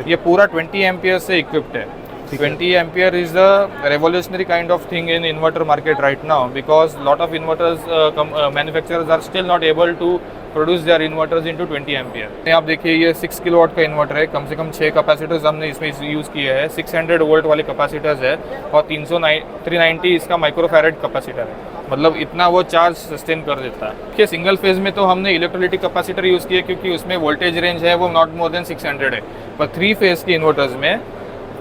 ये पूरा 20 एम्पियर से इक्विप्ड है। 20 ampere is the revolutionary kind of thing in inverter market right now, because lot of inverters manufacturers are still not able to produce their inverters into 20 ampere। आप देखिए ये 6 kilowatt का inverter है, कम से कम 6 capacitors हमने इसमें use किए हैं। 600 वोल्ट वाले कैपेसिटर्स है और 390 इसका माइक्रोफैरेड कैपेसिटर है, मतलब इतना वो चार्ज सस्टेन कर देता है। कि सिंगल फेज में तो हमने इलेक्ट्रोलिटिक कैपेसिटर यूज़ किए क्योंकि उसमें वोल्टेज रेंज है वो नॉट मोर देन 600 है, पर 3 फेज के इन्वर्टर्स में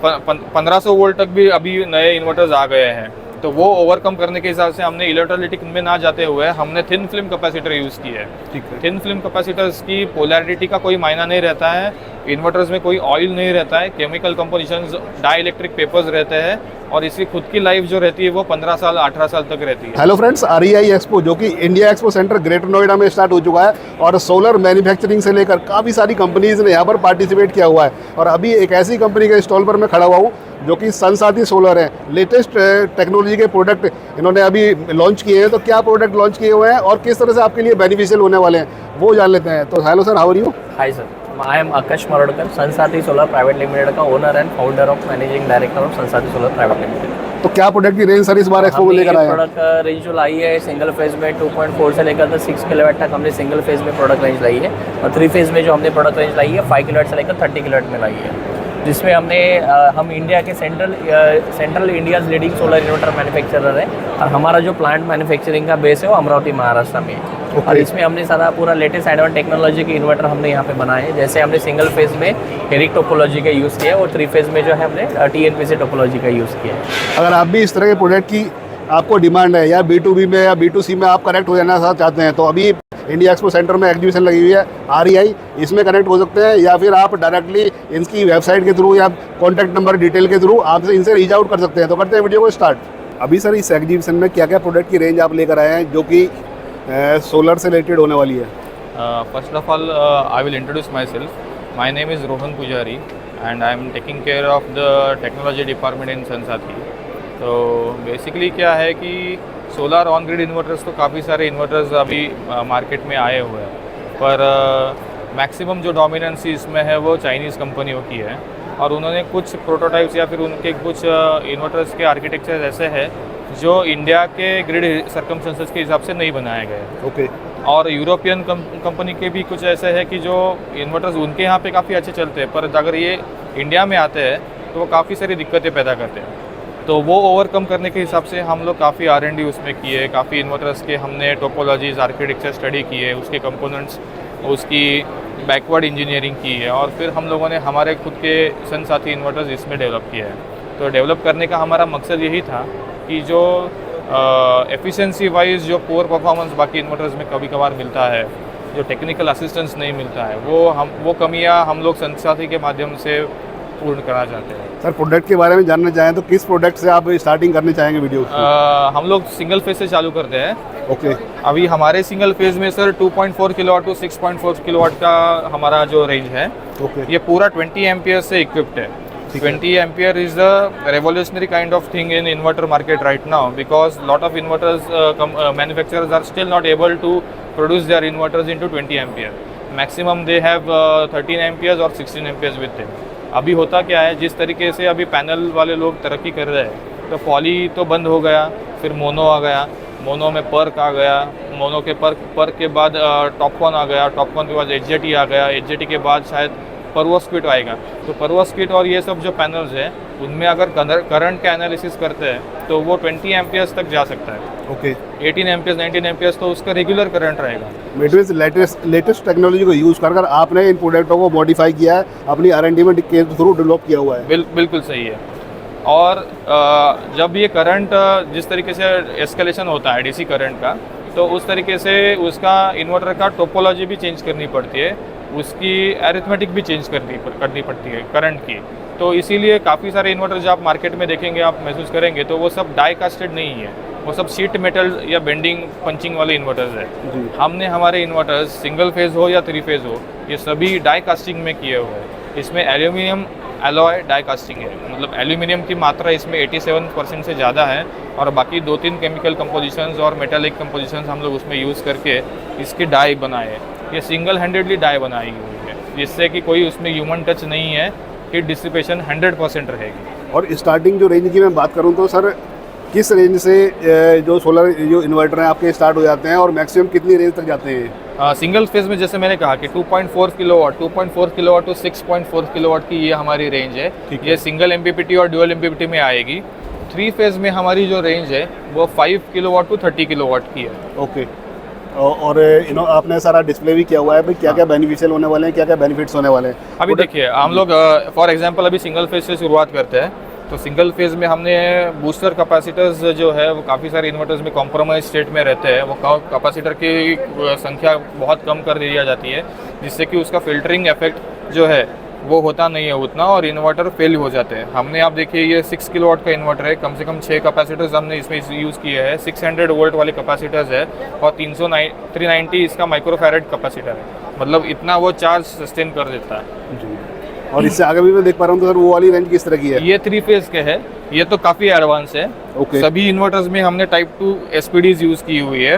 1500 वोल्ट तक भी अभी नए इन्वर्टर्स आ गए हैं। तो वो ओवरकम करने के हिसाब से हमने इलेक्ट्रोलिटिक में ना जाते हुए हमने थिन फिल्म कैपेसिटर यूज़ किया है। थिन फिल्म कैपेसिटर्स की पोलैरिटी का कोई मायना नहीं रहता है, इन्वर्टर्स में कोई ऑयल नहीं रहता है, chemical compositions dielectric papers रहते हैं और इसकी खुद की लाइफ जो रहती है वो 15 साल 18 साल तक रहती है। हेलो फ्रेंड्स, REI एक्सपो जो कि India expo centre greater Noida में स्टार्ट हो चुका है और सोलर मैन्युफैक्चरिंग से लेकर काफ़ी सारी कंपनीज ने यहाँ पर पार्टिसिपेट किया हुआ है। और अभी एक ऐसी कंपनी के स्टॉल पर मैं खड़ा हुआ हूँ जो कि संसाथी सोलर है। लेटेस्ट टेक्नोलॉजी के प्रोडक्ट इन्होंने अभी लॉन्च किए हैं। तो क्या प्रोडक्ट लॉन्च किए हुए हैं और किस तरह से आपके लिए बेनिफिशियल होने वाले हैं वो जान लेते हैं। तो hello sir, how are you? Hi sir, I am Akash Marodkar, Sansathi solar private limited का owner and founder of managing director of Sansathi solar private limited. तो क्या प्रोडक्ट की रेंज सर इस बार एक्सपो में लेकर आए हैं? प्रोडक्ट रेंज जो लाई है सिंगल फेज में 2.4 से लेकर 6 किलोवाट तक हमने सिंगल फेज में प्रोडक्ट रेंज लाई है और 3 फेज में जो हमने प्रोडक्ट रेंज लाई है 5 किलोवाट से लेकर 30 किलोवाट में लाई है, जिसमें हमने हम इंडिया के central India's leading solar inverter manufacturer है और हमारा जो प्लांट मैन्युफैक्चरिंग का बेस है वो अमरावती महाराष्ट्र में है। और इसमें हमने सारा पूरा लेटेस्ट एडवांस टेक्नोलॉजी के इन्वर्टर हमने यहाँ पे बनाए हैं। जैसे हमने सिंगल फेज में हेरिक टोपोलॉजी का यूज़ किया है और 3 फेज में जो है हमने TNPC टोपोलॉजी का यूज़ किया है। अगर आप भी इस तरह के प्रोडक्ट की आपको डिमांड है या B2B में या B2C में आप कनेक्ट हो जाना चाहते हैं तो अभी इंडिया एक्सपो सेंटर में एग्जीबिशन लगी हुई है REI, इसमें कनेक्ट हो सकते हैं या फिर आप डायरेक्टली इनकी वेबसाइट के थ्रू या कॉन्टैक्ट नंबर डिटेल के थ्रू आप इनसे रीच आउट कर सकते हैं। तो करते हैं वीडियो को स्टार्ट। अभी सर इस एग्जीबिशन में क्या क्या प्रोडक्ट की रेंज आप लेकर आए हैं जो कि सोलर से रिलेटेड होने वाली है? First of all I will introduce myself. My name is Rohan Pujari and I am taking care of the technology department in Sansathi. तो बेसिकली क्या है कि सोलर ऑन ग्रिड इन्वर्टर्स तो काफ़ी सारे इन्वर्टर्स अभी मार्केट में आए हुए हैं, पर मैक्सिमम जो डोमिनेंसी इसमें है वो चाइनीज़ कंपनियों की है और उन्होंने कुछ प्रोटोटाइप्स या फिर उनके कुछ इन्वर्टर्स के आर्किटेक्चर ऐसे हैं जो इंडिया के ग्रिड सर्कमस्टेंसेस के हिसाब से नहीं बनाए गए। ओके। और यूरोपियन कंपनी के भी कुछ ऐसे है कि जो इन्वर्टर्स उनके यहाँ पे काफ़ी अच्छे चलते हैं, पर अगर ये इंडिया में आते हैं तो वो काफ़ी सारी दिक्कतें पैदा करते हैं। तो वो ओवरकम करने के हिसाब से हम लोग काफ़ी R&D उसमें किए, काफ़ी इन्वर्टर्स के हमने टोपोलॉजीज आर्किटेक्चर स्टडी किए, उसके कंपोनेंट्स, उसकी बैकवर्ड इंजीनियरिंग की है और फिर हम लोगों ने हमारे खुद के संसाथी इन्वर्टर्स इसमें डेवलप किया है। तो डेवलप करने का हमारा मकसद यही था कि जो एफिशिएंसी वाइज जो पुअर परफॉर्मेंस बाकी इन्वर्टर्स में कभी कभार मिलता है, जो टेक्निकल असिस्टेंस नहीं मिलता है, वो कमियां हम लोग संसाथी के माध्यम से पूर्ण करना चाहते हैं। सर प्रोडक्ट के बारे में जानना चाहें तो किस प्रोडक्ट से आप स्टार्टिंग करने चाहेंगे वीडियो? हम लोग सिंगल फेज से चालू करते हैं। ओके। अभी हमारे सिंगल फेज में सर 2.4 किलोवाट टू 6.4 किलोवाट का हमारा जो रेंज है। ओके। ये पूरा 20 एम्पियर से इक्विप्ड है। 20 ampere is the revolutionary kind of thing in inverter market right now, because lot of inverters manufacturers are still not able to produce their inverters into 20 ampere. Maximum they have 13 amperes or 16 amperes with them. अभी होता क्या है, जिस तरीके से अभी panel वाले लोग तरक्की कर रहे हैं तो पॉली तो बंद हो गया, फिर मोनो आ गया, मोनो में पर्क आ गया, मोनो के पर्क के बाद टॉपकॉन आ गया, टॉपकॉन के बाद HJT आ गया, HJT के बाद शायद परवोस्क्विट आएगा। तो परवोस्क्विट और ये सब जो पैनल्स हैं उनमें अगर करंट का एनालिसिस करते हैं तो वो 20 एम्पियर्स तक जा सकता है। ओके। 18 एम्पियर्स 19 एम्पियर्स तो उसका रेगुलर करंट रहेगा। मीन्स लेटेस्ट टेक्नोलॉजी को यूज़ कर आपने इन प्रोडक्टों को मॉडिफाई किया है, अपनी R&D में के थ्रू डेवलप किया हुआ है। बिल्कुल सही है। और जब ये करंट जिस तरीके से एस्केलेशन होता है DC करंट का, तो उस तरीके से उसका इन्वर्टर का टोपोलॉजी भी चेंज करनी पड़ती है, उसकी अरिथमेटिक भी चेंज करनी पड़ती है करंट की। तो इसीलिए काफ़ी सारे इन्वर्टर जो आप मार्केट में देखेंगे, आप महसूस करेंगे तो वो सब डाई कास्टेड नहीं है, वो सब शीट मेटल या बेंडिंग पंचिंग वाले इन्वर्टर्स है। हमने हमारे इन्वर्टर्स सिंगल फेज हो या 3 फेज हो, ये सभी डाई कास्टिंग में किए हुए हैं। इसमें एल्यूमिनियम एलॉय डाई कास्टिंग है, मतलब एल्यूमिनियम की मात्रा इसमें 87% से ज़्यादा है और बाकी 2-3 केमिकल कंपोजिशंस और मेटालिक कंपोजिशंस हम लोग उसमें यूज़ करके इसकी डाई बनाए। ये सिंगल हैंडेडली डाई बनाई हुई है, जिससे कि कोई उसमें ह्यूमन टच नहीं है हीट डिसिपेशन 100% रहेगी। और स्टार्टिंग जो रेंज की मैं बात करूं तो सर किस रेंज से जो सोलर जो इन्वर्टर हैं आपके स्टार्ट हो जाते हैं और मैक्सिमम कितनी रेंज तक जाते हैं? सिंगल फेज में जैसे मैंने कहा कि 2.4 किलोवाट टू 6.4 किलोवाट की ये हमारी रेंज है। ये सिंगल एमपीपीटी और ड्यूअल एमपीपीटी में आएगी। 3 फेज में हमारी जो रेंज है वो 5 किलोवाट टू 30 किलोवाट की है। ओके। और आपने सारा डिस्प्ले भी किया हुआ है, भाई क्या क्या बेनिफिशियल होने वाले हैं, क्या क्या बेनिफिट्स होने वाले हैं? अभी देखिए हम लोग फॉर एग्जांपल अभी सिंगल फेज से शुरुआत करते हैं। तो सिंगल फेज में हमने बूस्टर कैपेसिटर्स जो है वो काफ़ी सारे इन्वर्टर्स में कॉम्प्रोमाइज स्टेट में रहते हैं। वो कैपेसिटर की संख्या बहुत कम कर दिया जाती है, जिससे कि उसका फिल्टरिंग इफेक्ट जो है वो होता नहीं है उतना और इन्वर्टर फेल हो जाते हैं। हमने आप देखिए ये 6 किलोवाट का इन्वर्टर है, कम से कम 6 कैपेसिटर्स हमने इसमें यूज़ किए हैं। 600 वोल्ट वाले कैपेसिटर्स है और 390 इसका माइक्रोफैरेड कैपेसिटर है। मतलब इतना वो चार्ज सस्टेन कर देता है जी। और इससे आगे भी मैं देख पा रहा हूँ तो सर वो वाली रेंज किस तरह की है? ये 3 फेज के है, ये तो काफ़ी एडवांस है। ओके। सभी इन्वर्टर्स में हमने टाइप 2 एसपीडीज यूज़ की हुई है,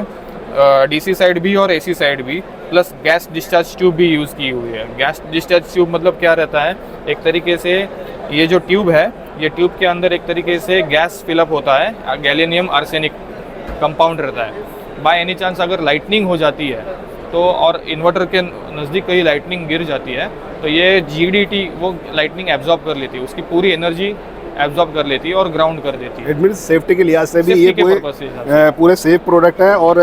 डीसी साइड भी और एसी साइड भी, प्लस गैस डिस्चार्ज ट्यूब भी यूज़ की हुई है। गैस डिस्चार्ज ट्यूब मतलब क्या रहता है, एक तरीके से ये जो ट्यूब है, ये ट्यूब के अंदर एक तरीके से गैस फिलअप होता है, गैलेनियम आर्सेनिक कंपाउंड रहता है। बाय एनी चांस अगर लाइटनिंग हो जाती है तो और इन्वर्टर के नज़दीक कहीं लाइटनिंग गिर जाती है तो ये जीडीटी वो लाइटनिंग एब्जॉर्ब कर लेती है, उसकी पूरी एनर्जी एब्जॉर्ब कर लेती है और ग्राउंड कर देती है। इट मीन्स सेफ्टी के लिहाज से भी ये Safety के purpose से पूरे सेफ प्रोडक्ट है और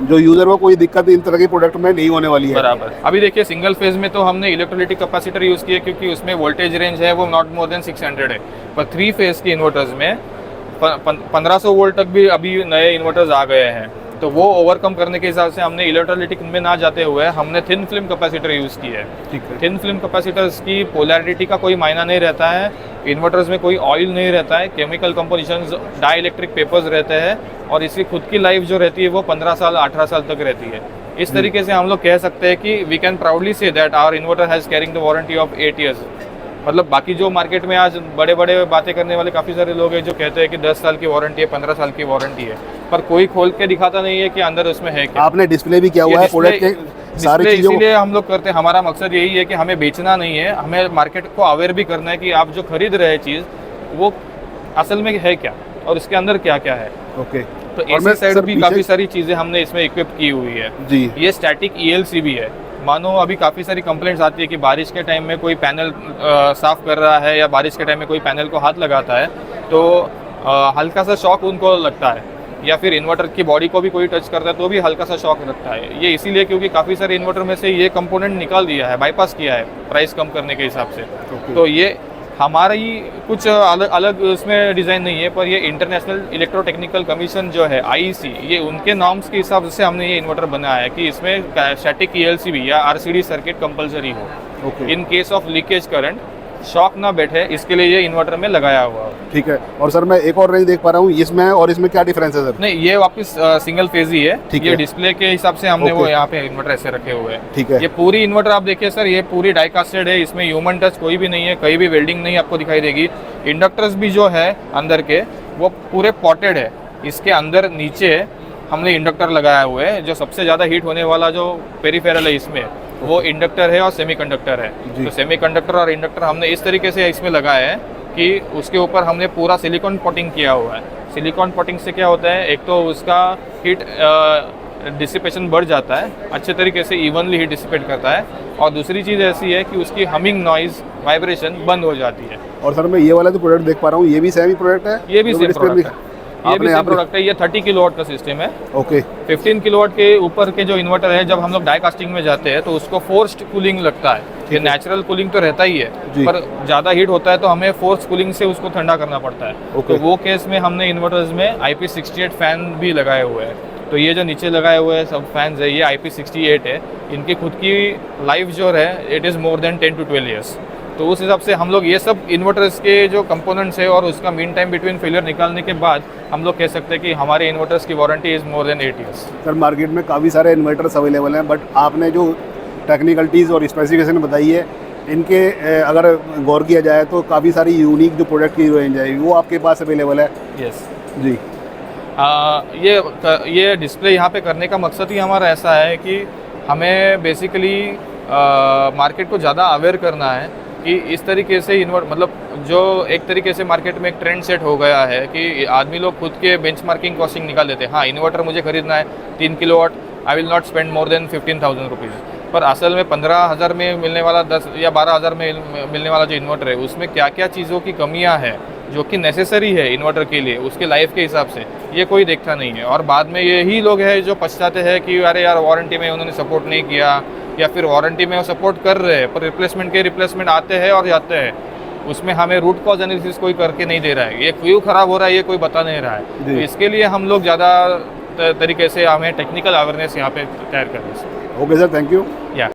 जो यूजर को कोई दिक्कत इन तरह की प्रोडक्ट में नहीं होने वाली है। बराबर। अभी देखिए सिंगल फेज में तो हमने इलेक्ट्रोलिटिक कैपेसिटर यूज़ किया क्योंकि उसमें वोल्टेज रेंज है वो नॉट मोर देन 600 है। पर 3 फेज के इन्वर्टर्स में 1500 वोल्ट तक भी अभी नए इन्वर्टर्स आ गए हैं। तो वो ओवरकम करने के हिसाब से हमने इलेक्ट्रोलिटिक में ना जाते हुए हमने थिन फिल्म कैपेसिटर यूज़ की है। ठीक है। थिन फिल्म कैपेसिटर्स की पोलैरिटी का कोई मायना नहीं रहता है, इन्वर्टर्स में कोई ऑयल नहीं रहता है, chemical compositions dielectric papers रहते हैं और इसकी खुद की लाइफ जो रहती है वो 15 साल 18 साल तक रहती है। इस तरीके से हम लोग कह सकते हैं कि we can proudly say that our inverter has carrying the warranty of 8 years. मतलब बाकी जो मार्केट में आज बड़े बड़े बातें करने वाले काफ़ी सारे लोग हैं जो कहते हैं कि 10 साल की वारंटी है, 15 साल की वारंटी है, पर कोई खोल के दिखाता नहीं है कि अंदर उसमें है क्या। आपने डिस्प्ले भी किया हुआ है प्रोडक्ट के सारी डिस्प्ले चीज़ों इसीलिए हम लोग करते हैं, हमारा मकसद यही है कि हमें बेचना नहीं है, हमें मार्केट को अवेयर भी करना है कि आप जो खरीद रहे चीज़ वो असल में है क्या और इसके अंदर क्या क्या है। ओके। तो और मैं एसी साइड सर भी पीछे- काफ़ी सारी चीज़ें हमने इसमें इक्विप की हुई है जी। ये स्टैटिक ईएलसी भी है। मानो अभी काफ़ी सारी कंप्लेंट्स आती है कि बारिश के टाइम में कोई पैनल साफ़ कर रहा है या बारिश के टाइम में कोई पैनल को हाथ लगाता है तो हल्का सा शॉक उनको लगता है, या फिर इन्वर्टर की बॉडी को भी कोई टच करता है तो भी हल्का सा शॉक लगता है। ये इसीलिए क्योंकि काफ़ी सारे इन्वर्टर में से ये कंपोनेंट निकाल दिया है, बाईपास किया है प्राइस कम करने के हिसाब से। तो ये हमारी कुछ अलग अलग उसमें डिज़ाइन नहीं है, पर ये इंटरनेशनल इलेक्ट्रोटेक्निकल कमीशन जो है आईईसी, ये उनके नॉर्म्स के हिसाब से हमने ये इन्वर्टर बनाया है कि इसमें स्टैटिक ईएलसी भी या आरसीडी सर्किट कंपलसरी हो। Okay. In case of leakage current shock ना बैठे इसके लिए ये इन्वर्टर में लगाया हुआ है। ठीक है। और सर मैं एक और रेंज देख पा रहा हूँ, इसमें और इसमें क्या डिफरेंस है सर? नहीं, ये वापस सिंगल फेज ही है। ठीक ये है। डिस्प्ले के हिसाब से हमने ओके। वो यहाँ पे इन्वर्टर ऐसे रखे हुए हैं। ठीक है। ये पूरी इन्वर्टर आप देखिए सर, ये पूरी डाई कास्टेड है, इसमें ह्यूमन टच कोई भी नहीं है, कहीं भी वेल्डिंग नहीं आपको दिखाई देगी। इंडक्टर्स भी जो है अंदर के वो पूरे पॉटेड है, इसके अंदर नीचे हमने इंडक्टर लगाया हुआ है। जो सबसे ज़्यादा हीट होने वाला जो पेरिफेरल है इसमें वो इंडक्टर है और सेमीकंडक्टर है। जी। तो सेमीकंडक्टर और इंडक्टर हमने इस तरीके से इसमें लगाया है कि उसके ऊपर हमने पूरा सिलिकॉन पॉटिंग किया हुआ है। सिलिकॉन पॉटिंग से क्या होता है, एक तो उसका हीट डिसिपेशन बढ़ जाता है, अच्छे तरीके से इवनली हीट डिसिपेट करता है, और दूसरी चीज़ ऐसी है कि उसकी हमिंग नॉइज वाइब्रेशन बंद हो जाती है। और सर मैं ये वाला जो प्रोडक्ट देख पा रहा हूँ ये भी सेम ही प्रोडक्ट है? ये भी जो सेम डिस्प्ले प्रोडक्ट है, ये भी आपने सेम प्रोडक्ट है। ये 30 किलोवाट का सिस्टम है। ओके। 15 किलोवाट के ऊपर के जो इन्वर्टर है, जब हम लोग डाई कास्टिंग में जाते हैं तो उसको फोर्स्ड कूलिंग लगता है। ये नेचुरल कूलिंग तो रहता ही है, जी। पर ज़्यादा हीट होता है तो हमें फोर्स कूलिंग से उसको ठंडा करना पड़ता है। ओके। तो वो केस में हमने इन्वर्टर्स में IP68 फैन भी लगाए हुए हैं। तो ये जो नीचे लगाए हुए हैं सब फैंस है, ये IP68 है। इनकी खुद की लाइफ जो है it is more than 10 to 12 years. तो उस हिसाब से हम लोग ये सब इन्वर्टर्स के जो कंपोनेंट्स है और उसका मीन टाइम बिटवीन फेलियर निकालने के बाद हम लोग कह सकते हैं कि हमारे इन्वर्टर्स की warranty is more than 8 years. Sir market में काफ़ी सारे इन्वर्टर्स अवेलेबल हैं, बट आपने जो टेक्निकलिटीज़ और स्पेसिफिकेशन बताई है इनके अगर गौर किया जाए तो काफ़ी सारी यूनिक जो प्रोडक्ट की रेंज है वो आपके पास अवेलेबल है। यस। जी। ये डिस्प्ले यहाँ पे करने का मकसद ही हमारा ऐसा है कि हमें बेसिकली मार्केट को ज़्यादा अवेयर करना है कि इस तरीके से मतलब जो एक तरीके से मार्केट में एक ट्रेंड सेट हो गया है कि आदमी लोग खुद के बेंचमार्किंग कॉस्टिंग निकाल देते हैं। हाँ, इन्वर्टर मुझे खरीदना है 3 kilowatt, I will not spend more than 15,000 rupees. पर असल में 15,000 में मिलने वाला 10 या 12,000 में मिलने वाला जो इन्वर्टर है उसमें क्या क्या चीज़ों की कमियां हैं जो कि नेसेसरी है इन्वर्टर के लिए, उसके लाइफ के हिसाब से, ये कोई देखता नहीं है। और बाद में यही लोग हैं जो पछताते हैं कि अरे यार वारंटी में उन्होंने सपोर्ट नहीं किया, या फिर वारंटी में वो सपोर्ट कर रहे हैं पर रिप्लेसमेंट आते हैं और जाते हैं, उसमें हमें रूट कॉज एनालिसिस कोई करके नहीं दे रहा है, ये क्यों ख़राब हो रहा है ये कोई बता नहीं रहा है। तो इसके लिए हम लोग ज़्यादा तरीके से हमें टेक्निकल अवेयरनेस यहाँ पे तैयार करनी है। Okay sir, thank you. या